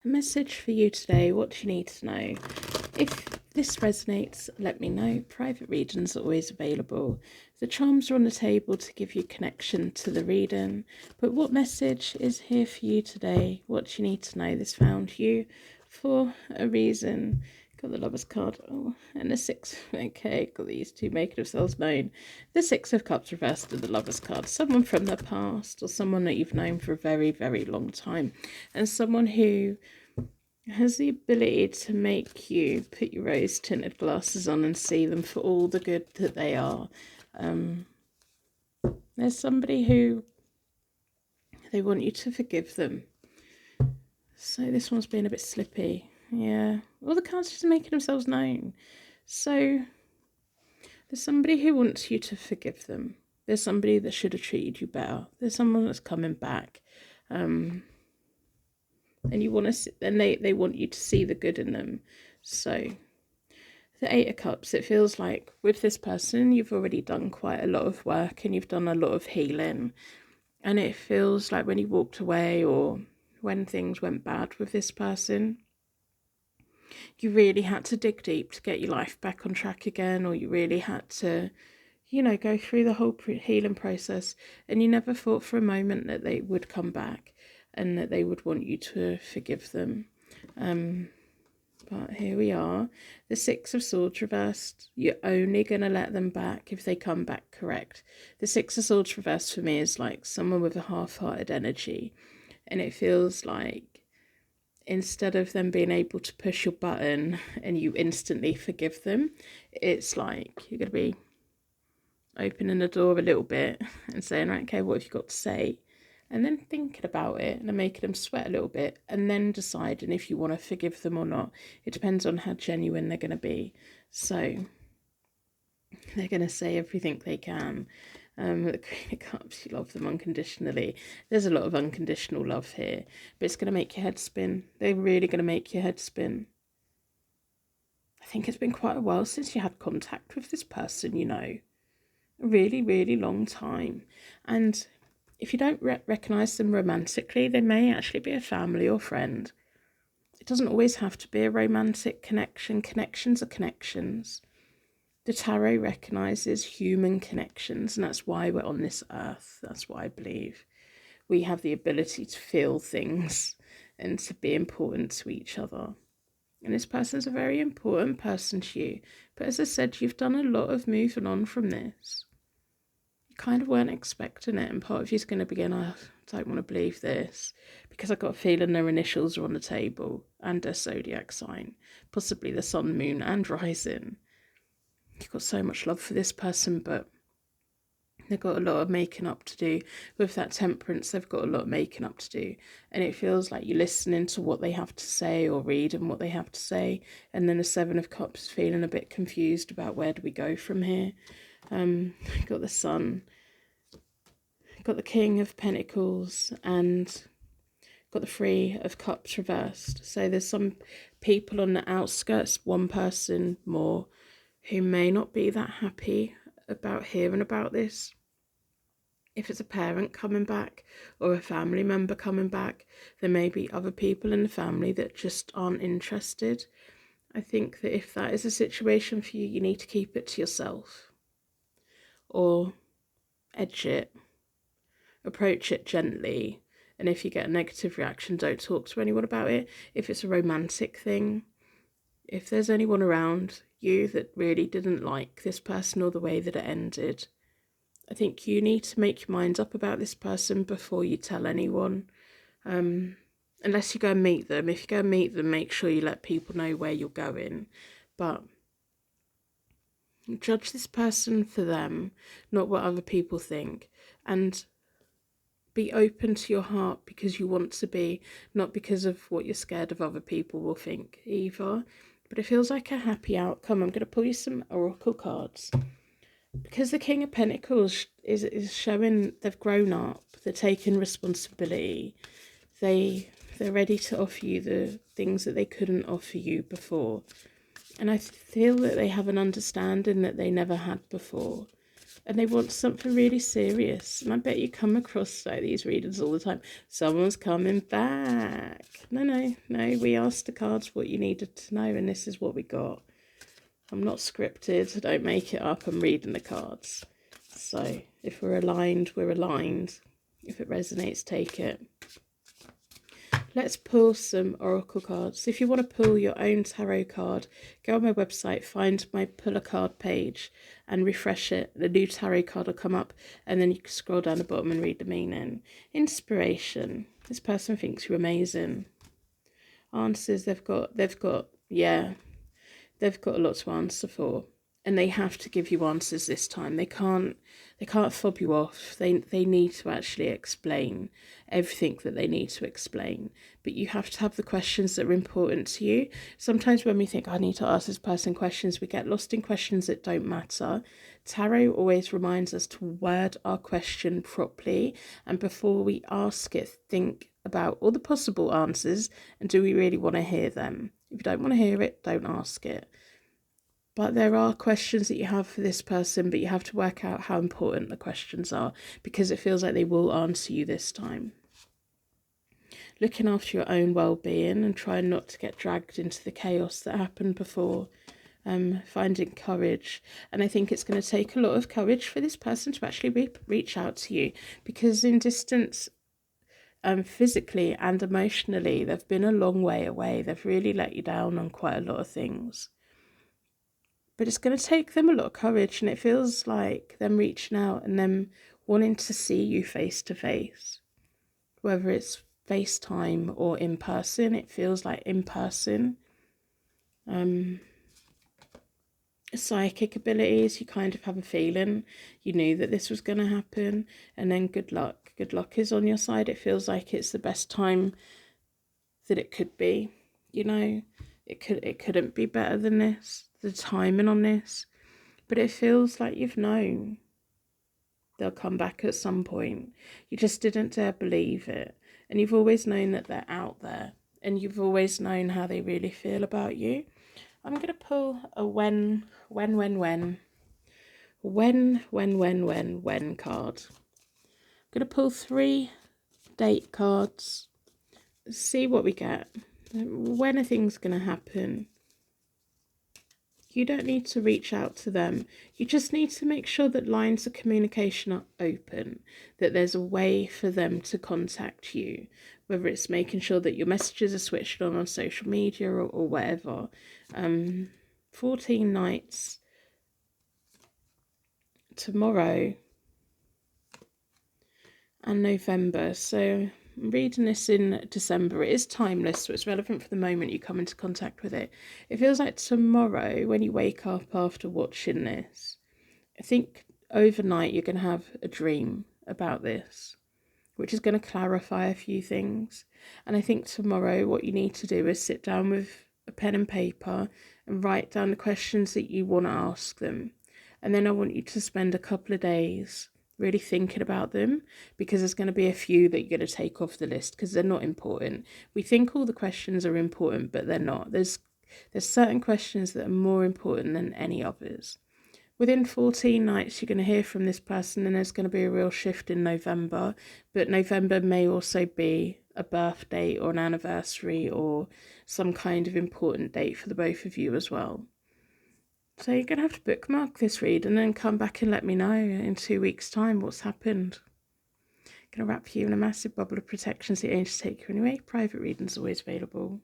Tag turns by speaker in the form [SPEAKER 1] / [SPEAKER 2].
[SPEAKER 1] Message for you today. What do you need to know? If this resonates, let me know. Private readings are always available. The charms are on the table to give you connection to the reading. But what message is here for you today? What do you need to know? This found you for a reason. Got the Lover's card. Oh, and the Six. Okay, got these two making themselves known. The Six of Cups reversed and the Lover's card. Someone from the past or someone that you've known for a very, very long time. And someone who has the ability to make you put your rose tinted glasses on and see them for all the good that they are. There's somebody who they want you to forgive them. So this one's been a bit slippy. Yeah. All the cards just making themselves known. So there's somebody who wants you to forgive them. There's somebody that should have treated you better. There's someone that's coming back. And you want to, and they want you to see the good in them. So the Eight of Cups, it feels like with this person, you've already done quite a lot of work and you've done a lot of healing. And it feels like when you walked away or when things went bad with this person, you really had to dig deep to get your life back on track again, or you really had to, go through the whole healing process, and you never thought for a moment that they would come back and that they would want you to forgive them. But here we are, the Six of Swords reversed. You're only going to let them back if they come back correct. The Six of Swords reversed for me is like someone with a half-hearted energy, and it feels like instead of them being able to push your button and you instantly forgive them, it's like you're going to be opening the door a little bit and saying, right, okay, what have you got to say? And then thinking about it and then making them sweat a little bit and then deciding if you want to forgive them or not. It depends on how genuine they're going to be. So they're going to say everything they can. The Queen of Cups, you love them unconditionally. There's a lot of unconditional love here, but it's going to make your head spin. They're really going to make your head spin. I think it's been quite a while since you had contact with this person, a really, really long time. And if you don't recognise them romantically, they may actually be a family or friend. It doesn't always have to be a romantic connection. Connections are connections. The tarot recognises human connections, and that's why we're on this earth. That's why I believe we have the ability to feel things and to be important to each other. And this person's a very important person to you. But as I said, you've done a lot of moving on from this. You kind of weren't expecting it, and part of you's going to begin, I don't want to believe this, because I got a feeling their initials are on the table and their zodiac sign, possibly the sun, moon, and rising. You've got so much love for this person, but they've got a lot of making up to do. With that Temperance, they've got a lot of making up to do. And it feels like you're listening to what they have to say or reading what they have to say. And then the Seven of Cups feeling a bit confused about where do we go from here. Got the Sun, got the King of Pentacles, and got the Three of Cups reversed. So there's some people on the outskirts, one person more, who may not be that happy about hearing about this. If it's a parent coming back or a family member coming back, there may be other people in the family that just aren't interested. I think that if that is a situation for you, you need to keep it to yourself. Or edge it. Approach it gently. And if you get a negative reaction, don't talk to anyone about it. If it's a romantic thing, if there's anyone around you that really didn't like this person or the way that it ended, I think you need to make your mind up about this person before you tell anyone. Unless you go and meet them. If you go and meet them, make sure you let people know where you're going. But judge this person for them, not what other people think. And be open to your heart because you want to be, not because of what you're scared of other people will think either. But it feels like a happy outcome. I'm going to pull you some oracle cards. Because the King of Pentacles is showing they've grown up, they're taking responsibility, they're ready to offer you the things that they couldn't offer you before. And I feel that they have an understanding that they never had before. and they want something really serious. And I bet you come across like these readings all the time. Someone's coming back. No. We asked the cards what you needed to know, and this is what we got. I'm not scripted. I don't make it up. I'm reading the cards. So if we're aligned, we're aligned. If it resonates, take it. Let's pull some oracle cards. If you want to pull your own tarot card, go on my website, find my pull a card page and refresh it. The new tarot card will come up, and then you can scroll down the bottom and read the meaning. Inspiration. This person thinks you're amazing. Answers, they've got a lot to answer for. And they have to give you answers this time. They can't fob you off. They need to actually explain everything that they need to explain. But you have to have the questions that are important to you. Sometimes when we think, I need to ask this person questions, we get lost in questions that don't matter. Tarot always reminds us to word our question properly. And before we ask it, think about all the possible answers. And do we really want to hear them? If you don't want to hear it, don't ask it. But there are questions that you have for this person, but you have to work out how important the questions are, because it feels like they will answer you this time. Looking after your own well-being and trying not to get dragged into the chaos that happened before. Finding courage. And I think it's going to take a lot of courage for this person to actually reach out to you, because in distance, physically and emotionally, they've been a long way away. They've really let you down on quite a lot of things. But it's going to take them a lot of courage, and it feels like them reaching out and them wanting to see you face to face. Whether it's FaceTime or in person, it feels like in person. Psychic abilities, you kind of have a feeling. You knew that this was going to happen, and then good luck. Good luck is on your side. It feels like it's the best time that it could be. You know, it couldn't be better than this. The timing on this, but it feels like you've known they'll come back at some point. You just didn't dare believe it, and you've always known that they're out there, and you've always known how they really feel about you. I'm gonna pull a when card. I'm gonna pull 3 date cards, see what we get. When are things gonna happen? You don't need to reach out to them. You just need to make sure that lines of communication are open, that there's a way for them to contact you, whether it's making sure that your messages are switched on social media or whatever. 14 nights tomorrow and November. So I'm reading this in December. It is timeless, so it's relevant for the moment you come into contact with it. It feels like tomorrow, when you wake up after watching this, I think overnight you're going to have a dream about this, which is going to clarify a few things. And I think tomorrow what you need to do is sit down with a pen and paper and write down the questions that you want to ask them. And then I want you to spend a couple of days really thinking about them, because there's going to be a few that you're going to take off the list because they're not important. We think all the questions are important, but they're not. There's certain questions that are more important than any others. Within 14 nights, you're going to hear from this person, and there's going to be a real shift in November. But November may also be a birthday or an anniversary or some kind of important date for the both of you as well. So you're going to have to bookmark this read and then come back and let me know in 2 weeks' time what's happened. I'm going to wrap you in a massive bubble of protection so the angels take you anyway. Private readings always available.